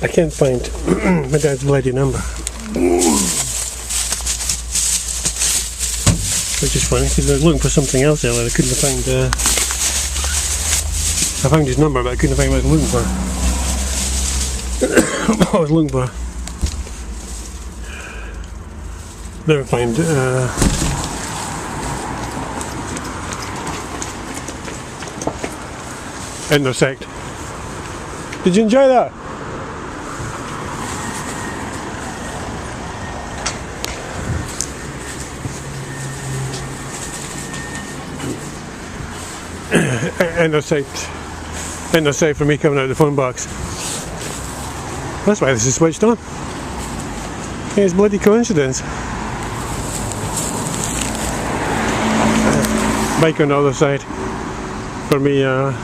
I can't find my dad's bloody number. Which is funny because I was looking for something else earlier. I couldn't find. I found his number, but I couldn't find what I was looking for. What I was looking for. Never find. Intersect. Did you enjoy that? Intersect for me coming out of the phone box. That's why this is switched on. It's bloody coincidence. Bike on the other side for me. I'm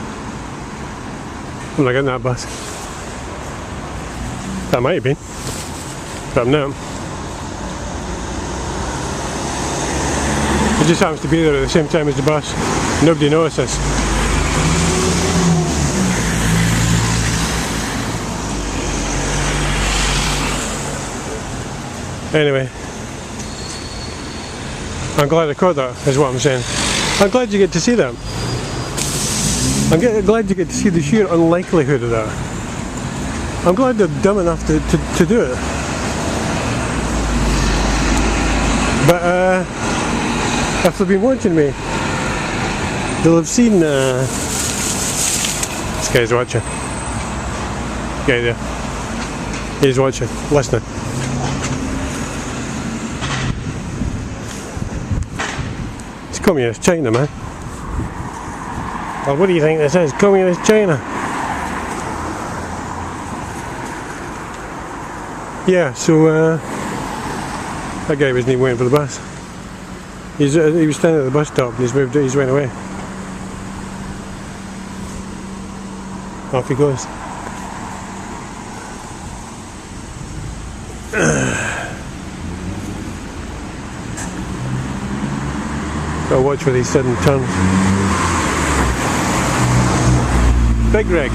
not getting that bus. That might have been, but I'm not. It just happens to be there at the same time as the bus. Nobody notices. Anyway, I'm glad I caught that, is what I'm saying. I'm glad you get to see that. I'm glad you get to see the sheer unlikelihood of that. I'm glad they're dumb enough to do it. But if they've been watching me, they'll have seen this guy's watching. Guy there. He's watching, listening. It's communist China, man. Well, what do you think this is? Communist China? Yeah, so that guy wasn't even waiting for the bus. He was standing at the bus stop and he's went away. Off he goes. Gotta watch for these sudden turns. Big rig.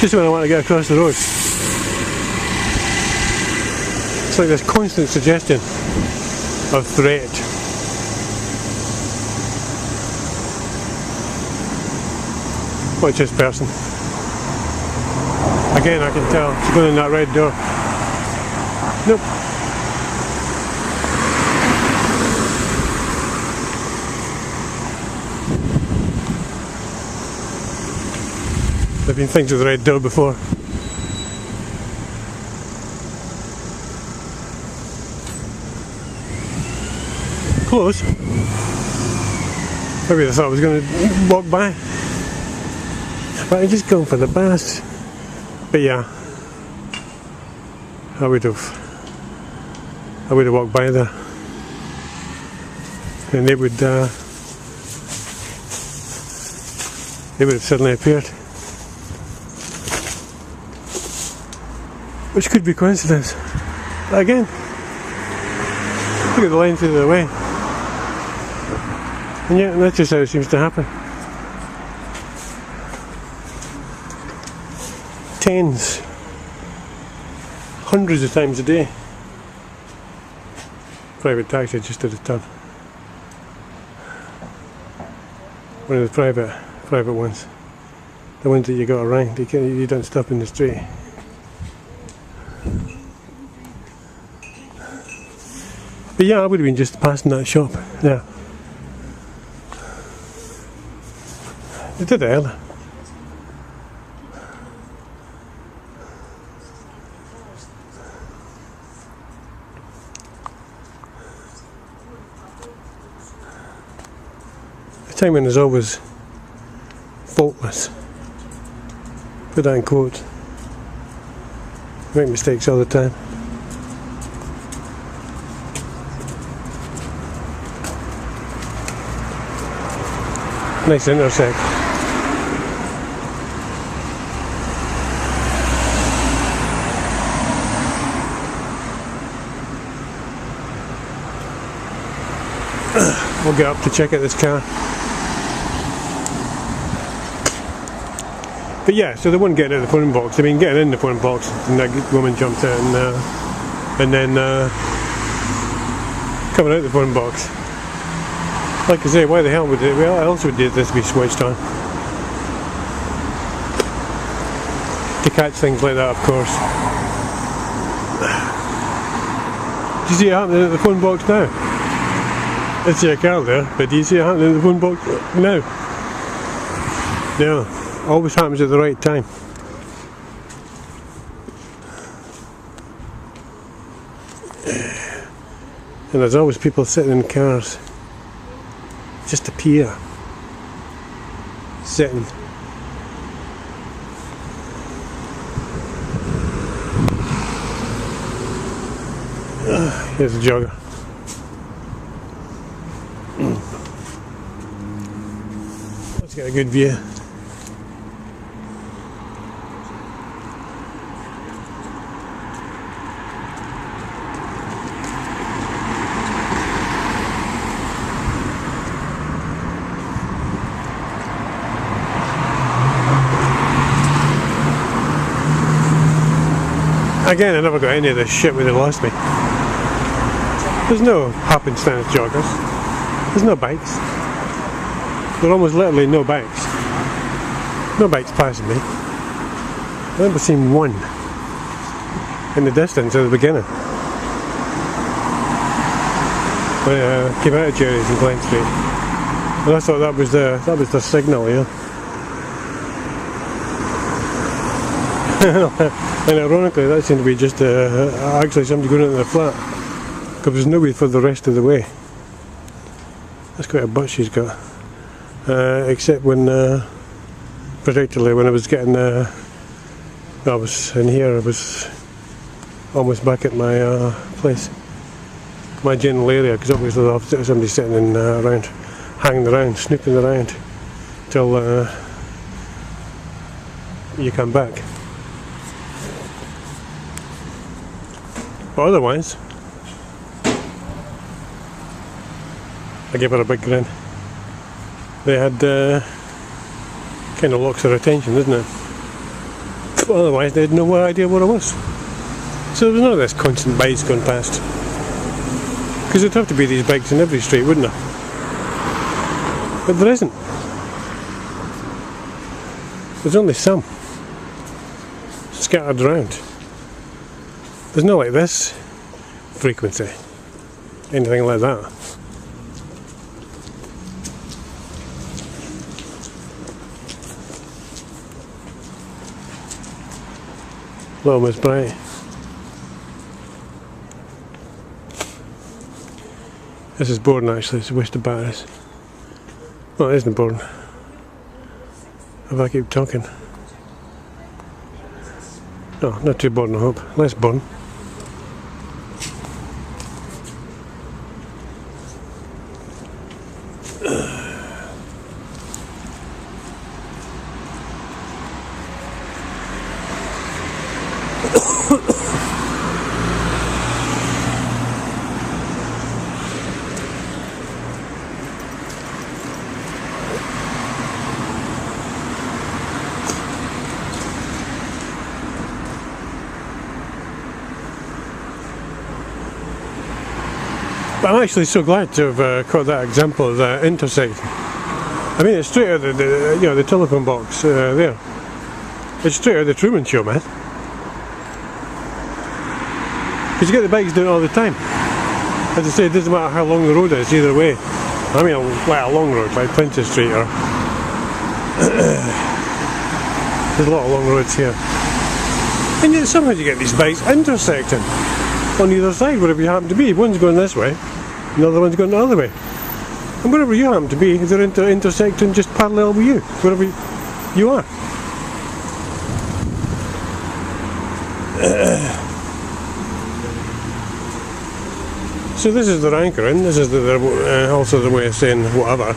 Just when I want to get across the road. It's like this constant suggestion of threat. Watch this person. Again, I can tell she's going in that red door. Nope. There've been things with the red door before. Close. Maybe I thought I was going to walk by. But I'm just going for the bus. But yeah, I would have walked by there, and they would have suddenly appeared, which could be coincidence. But again, look at the length of the way, and yeah, that's just how it seems to happen. Tens, hundreds of times a day. Private taxi just did a turn. One of the private ones. The ones that you got around. You don't stop in the street. But yeah, I would have been just passing that shop. Yeah. They did it earlier. Timing is always faultless. Put that in quotes. Make mistakes all the time. Nice intersect. We'll get up to check out this car. But yeah, so they weren't getting out of the phone box. I mean, getting in the phone box, and that woman jumped out, and then coming out of the phone box. Like I say, why the hell would it? Well, else would this be switched on? To catch things like that, of course. Do you see it happening at the phone box now? I see a car there, but do you see it happening at the phone box now? No. Always happens at the right time. And there's always people sitting in cars. Just appear. Sitting. Here's a jogger. Let's get a good view. Again, I never got any of this shit where they lost me. There's no happenstance joggers. There's no bikes. There are almost literally no bikes. No bikes passing me. I remember seeing one in the distance at the beginning. When I came out of Jerry's in Glen Street. And I thought that was the signal, you know. And ironically, that seemed to be just actually somebody going into the flat, because there's nobody for the rest of the way. That's quite a butt she's got. Except when, particularly when I was getting, I was in here, I was almost back at my place, my general area, because obviously there'll have somebody sitting in, around, hanging around, snooping around, till you come back. But otherwise, I gave her a big grin. They had kind of locks her attention, doesn't it? But otherwise, they had no idea what it was. So there was none of this constant bikes going past. Because there'd have to be these bikes in every street, wouldn't there? But there isn't. There's only some scattered around. There's no like this frequency, anything like that. Little Miss Bright. This is boring actually, it's a waste of batteries. Well, it isn't boring. If I keep talking. No, not too boring I hope, less boring. But I'm actually so glad to have caught that example of that intersection. I mean, it's straight out of the telephone box there. It's straight out of the Truman Show, man. Because you get the bikes doing it all the time. As I say, it doesn't matter how long the road is, either way. I mean, a long road, like Princess Street, or there's a lot of long roads here. And yet somehow you get these bikes intersecting on either side, wherever you happen to be. One's going this way, the other one's going the other way. And wherever you happen to be, they're intersecting just parallel with you, wherever you are. So this is their anchoring, this is also the way of saying whatever.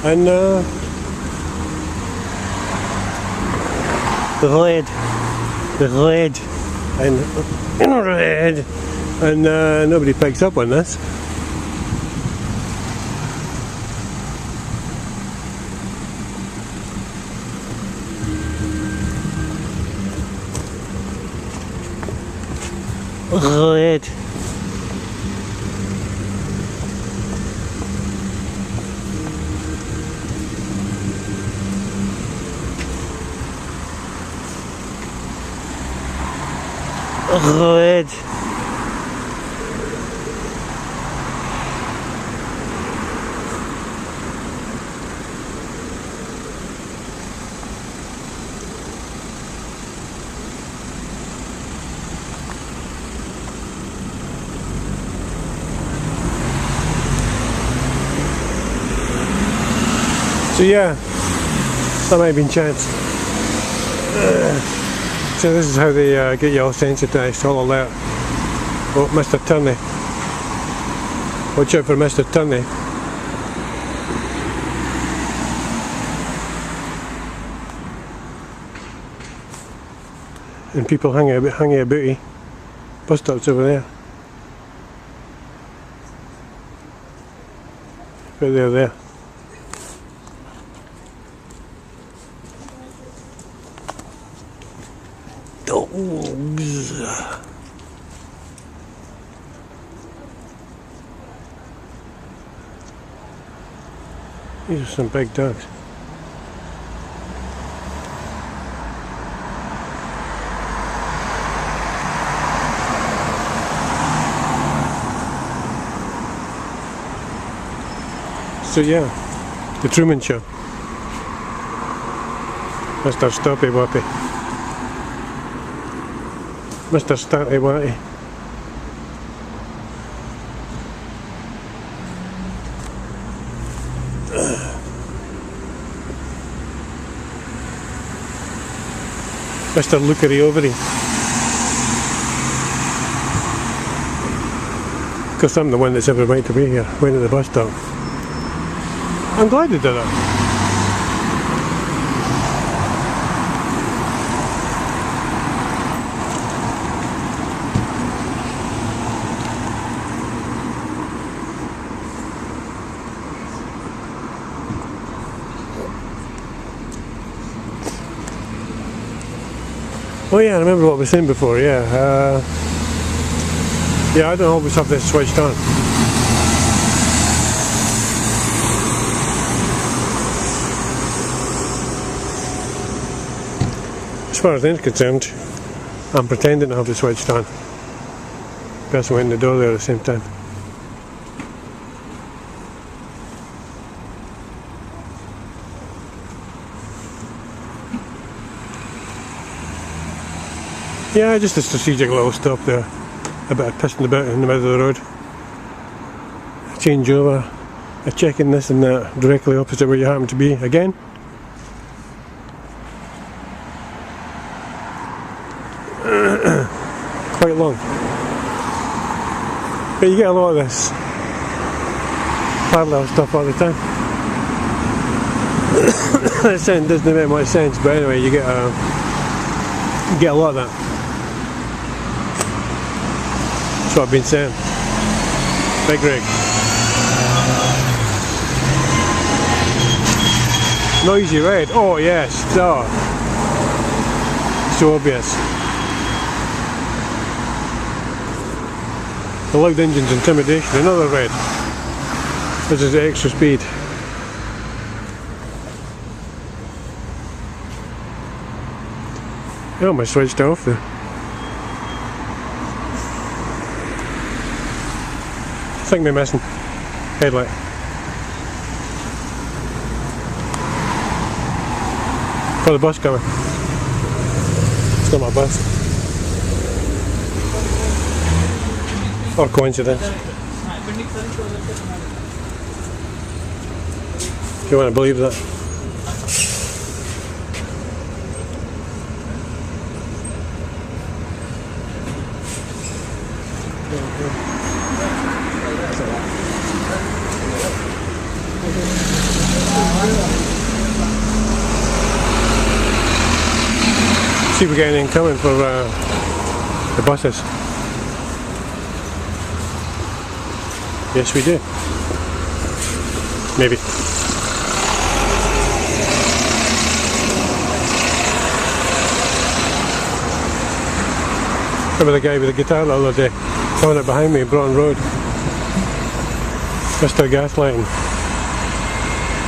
And red, and red, and nobody picks up on this. Red. Red. So yeah, that might have been chance. So this is how they get you all sensitised, all alert. Oh, Mr. Turney. Watch out for Mr. Turney. And people hanging about booty. Bus stops over there. Right there. Dogs. These are some big dogs. So yeah, the Truman Show. Mr. Stoppy Woppy. Mr. Statty Watty. Mr. Lookery Overy. Because I'm the one that's ever right to be here, went to the bus stop. I'm glad they did that. Oh yeah, I remember what we were saying before, yeah. Yeah, I don't always have this switched on. As far as I'm concerned, I'm pretending to have it switched on. Person went in the door there at the same time. Yeah, just a strategic little stop there. A bit of pissing about in the middle of the road. A change over. A checking this and that directly opposite where you happen to be again. Quite long. But you get a lot of this parallel stuff all the time. That sound doesn't make much sense, but anyway, you get a lot of that. That's what I've been saying. Big rig. Noisy red. Oh yes. Oh. So obvious. The loud engine's intimidation. Another red. This is the extra speed. I almost switched off there. I think we're missing headlight. Got the bus coming. It's not my bus. Or coincidence. If you want to believe that. See if we get anything coming for the buses. Yes, we do. Maybe. Remember the guy with the guitar the other day coming up behind me in Broughton Road? Mr. Gaslighting.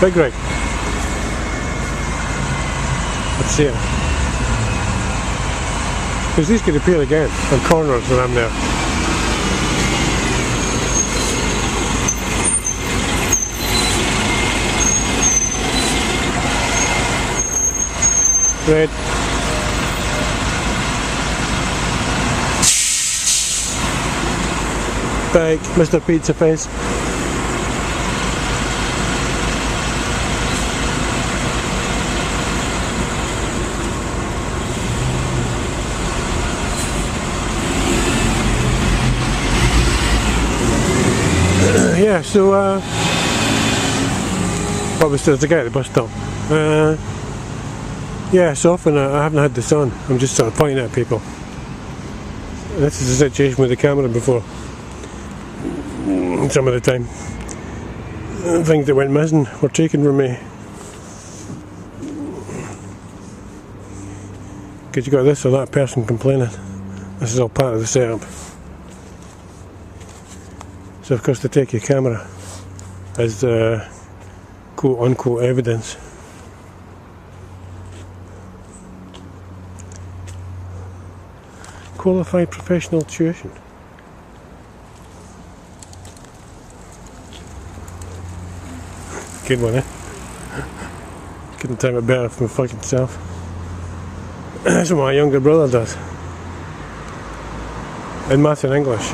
Big rig. Let's see it. Because these could appear again on corners when I'm there. Red. Big, Mr. Pizza Face. Yeah, so what was the guy at the bus stop? Yeah, so often I haven't had this on. I'm just sort of pointing at people. This is a situation with the camera before. Some of the time, things that went missing were taken from me. Because you got this or that person complaining. This is all part of the setup. So of course they take your camera as quote unquote evidence. Qualified professional tuition. Good one, eh? Couldn't time it better for my fucking self. That's what my younger brother does. In maths and English.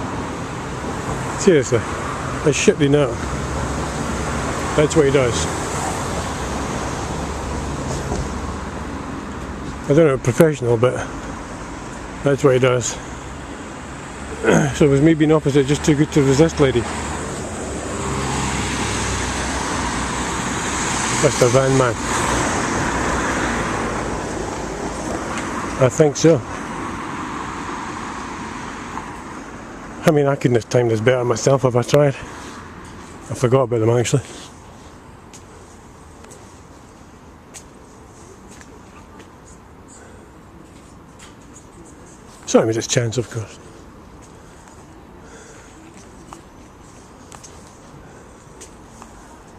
Seriously. I shit you not. That's what he does. I don't know, professional, but that's what he does. So was me being opposite just too good to resist, lady? Mr. Van Man. I think so. I mean, I couldn't have timed this better myself if I tried. I forgot about them actually. Sorry, it's chance, of course.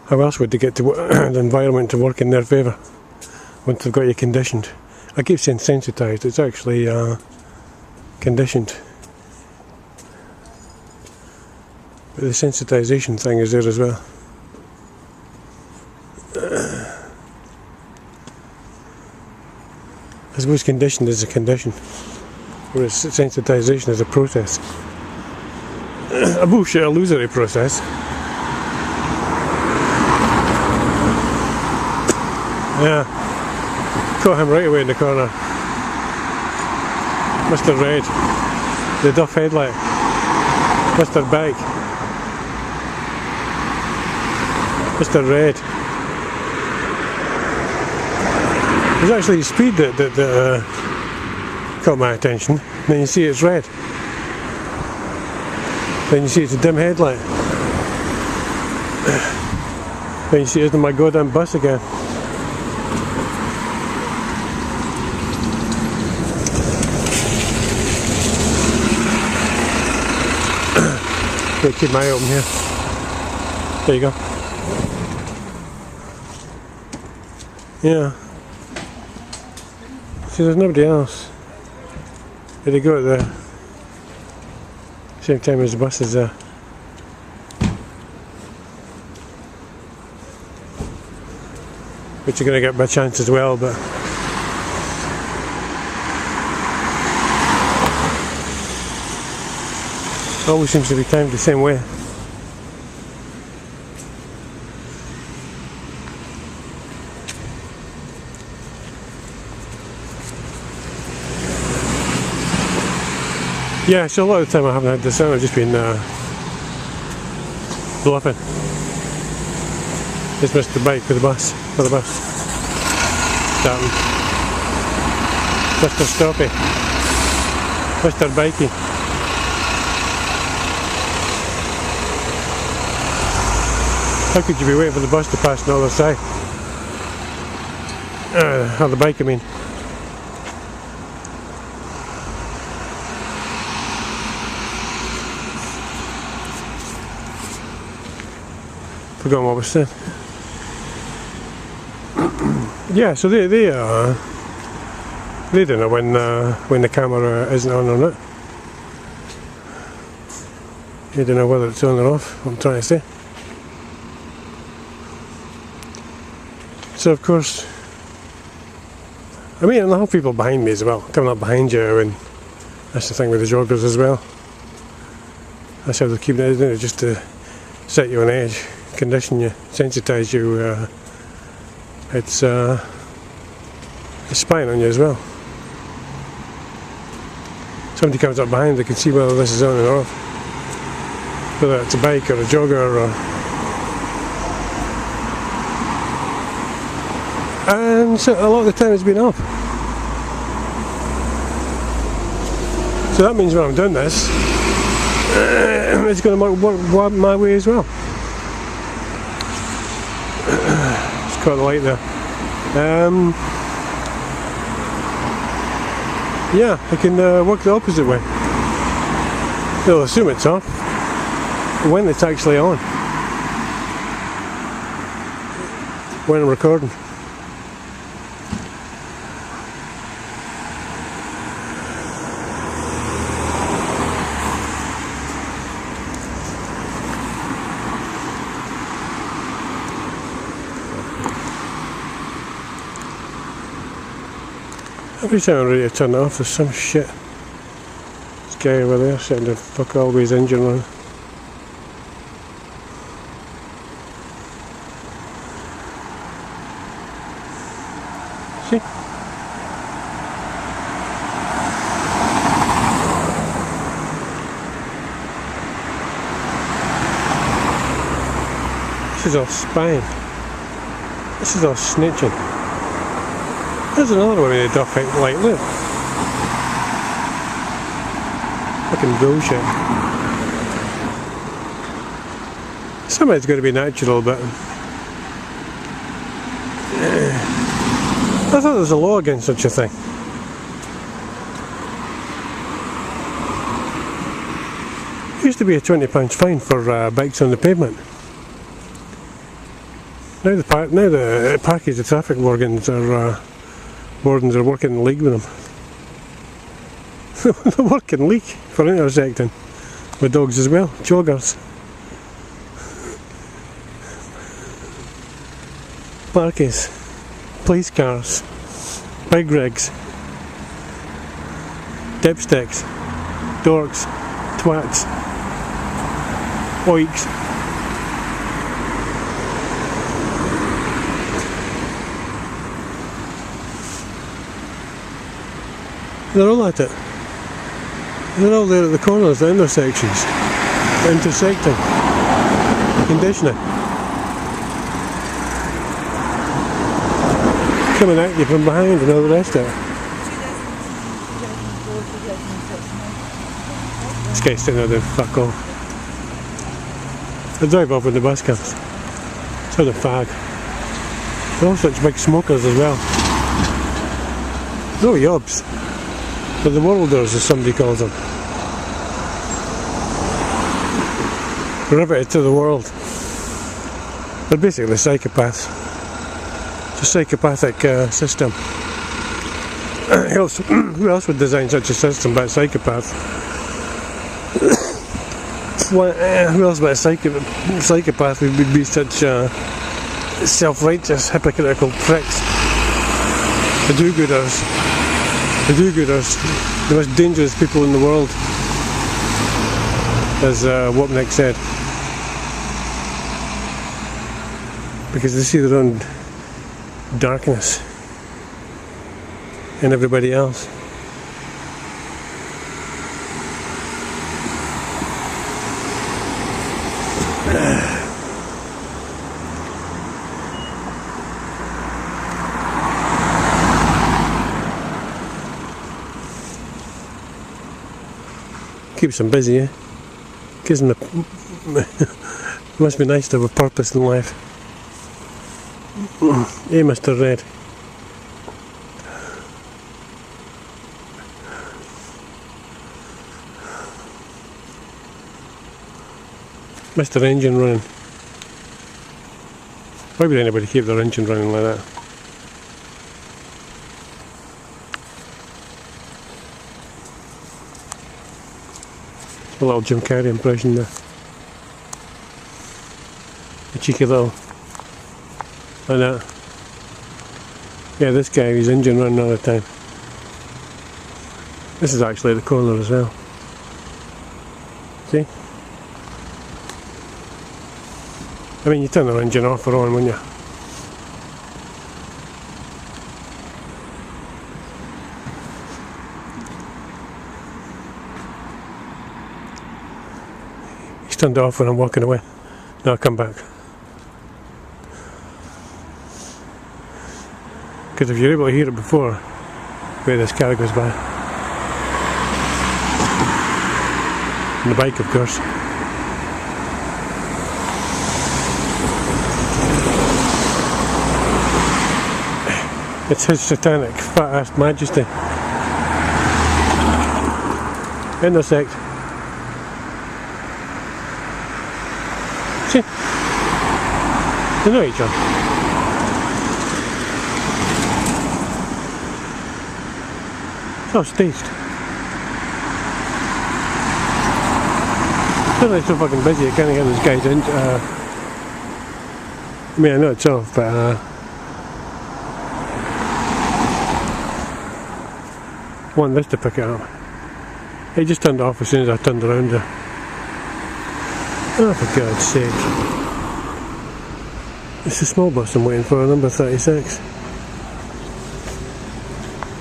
How else would they get to the environment to work in their favour once they've got you conditioned? I keep saying sensitised, it's actually conditioned. But the sensitisation thing is there as well. I suppose conditioned is a condition, whereas sensitisation is a process. A bullshit illusory process. Yeah, caught him right away in the corner. Mr. Red, the Duff headlight. Mr. Bike, Mr. Red. There's actually speed that caught my attention. Then you see it's red. Then you see it's a dim headlight. Then you see it's in my goddamn bus again. Gotta keep my eye open here. There you go. Yeah. See, there's nobody else. Did they go at the same time as the bus is there? Which you're gonna get by chance as well, but always seems to be timed the same way. Yeah, so a lot of the time I haven't had this on, I've just been bluffing. It's Mr. Bike for the bus, Starting. Mr. Stoppy. Mr. Bikey. How could you be waiting for the bus to pass on the other side? Or the bike, I mean. Forgotten what was said. Yeah, so they don't know when the camera isn't on or not. They don't know whether it's on or off, what I'm trying to say. So of course, I mean, and I have people behind me as well, coming up behind you, and that's the thing with the joggers as well. That's how they're keeping it, isn't it? Just to set you on edge, condition you, sensitise you. It's spying on you as well. Somebody comes up behind, they can see whether this is on or off. Whether it's a bike or a jogger or... And so a lot of the time it's been off. So that means when I'm doing this, it's going to work my way as well. Just caught the light there. Yeah, I can work the opposite way. They'll assume it's off when it's actually on. When I'm recording. Every time I'm ready to turn it off, there's some shit. This guy over there setting the fuck all his engine on. See? This is all spying. This is all snitching. There's another one with a duck light, look. Fucking bullshit. Some of it's going to be natural, but... I thought there was a law against such a thing. There used to be a £20 fine for bikes on the pavement. Now the package of traffic wardens are working in league with them. They're working in league for intersecting with dogs as well, joggers. Parkies, police cars, big rigs, dipsticks, dorks, twats, oiks. They're all at it. They're all there at the corners, the intersections, intersecting, conditioning. Coming at you from behind and all the rest of it. This guy's sitting there doing fuck off. They drive off when the bus comes. So the fag. They're all such big smokers as well. No yobs. But the worlders, as somebody calls them. Riveted to the world. They're basically psychopaths. It's a psychopathic system. Who else would design such a system but a psychopath? Who else but a psychopath would be such self-righteous, hypocritical pricks? The do-gooders. The do-gooders, the most dangerous people in the world, as Wapnick said, because they see their own darkness in everybody else. Keeps them busy, eh? Gives them must be nice to have a purpose in life. Hey, Mr. Red. Mr. Engine running. Why would anybody keep their engine running like that? A little Jim Carrey impression there. A cheeky little, like that. Yeah, this guy, his engine running all the time. This is actually the corner as well. See? I mean, you turn the engine off or on, wouldn't you? He's turned it off when I'm walking away. Now I'll come back. Because if you're able to hear it before, where this car goes by. And the bike, of course. It's his satanic fat-ass majesty. Intersect. See? They know each other. It's all staged. It's so fucking busy, I can't get those guys in. I mean, I know it's off, but I want this to pick it up. It just turned off as soon as I turned around there. Oh, for God's sake. It's a small bus I'm waiting for, number 36.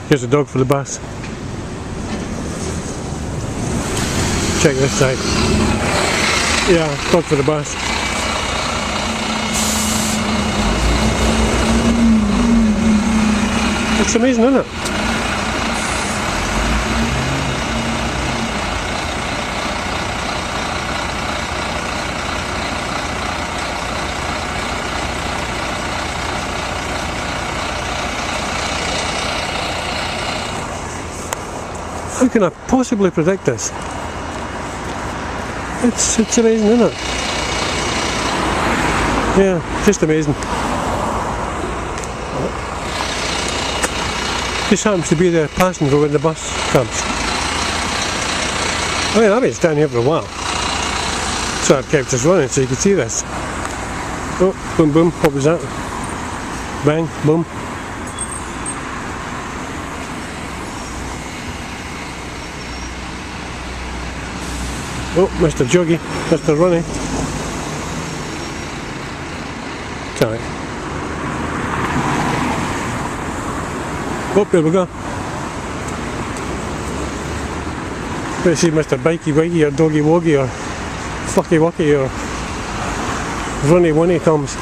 Here's a dog for the bus. Check this side. Yeah, dog for the bus. It's amazing, isn't it? How can I possibly predict this? It's amazing, isn't it? Yeah, just amazing. Just happens to be the passenger when the bus comes. I mean, I've been standing here for a while. So I've kept this running so you can see this. Oh, boom boom, what was that? Bang, boom. Oh, Mr. Juggy, Mr. Runny. Sorry. Oh, here we go. Let's see Mr. Bikey Wiggy or Doggy Woggy or Fucky Wucky or Runny Wunny comes.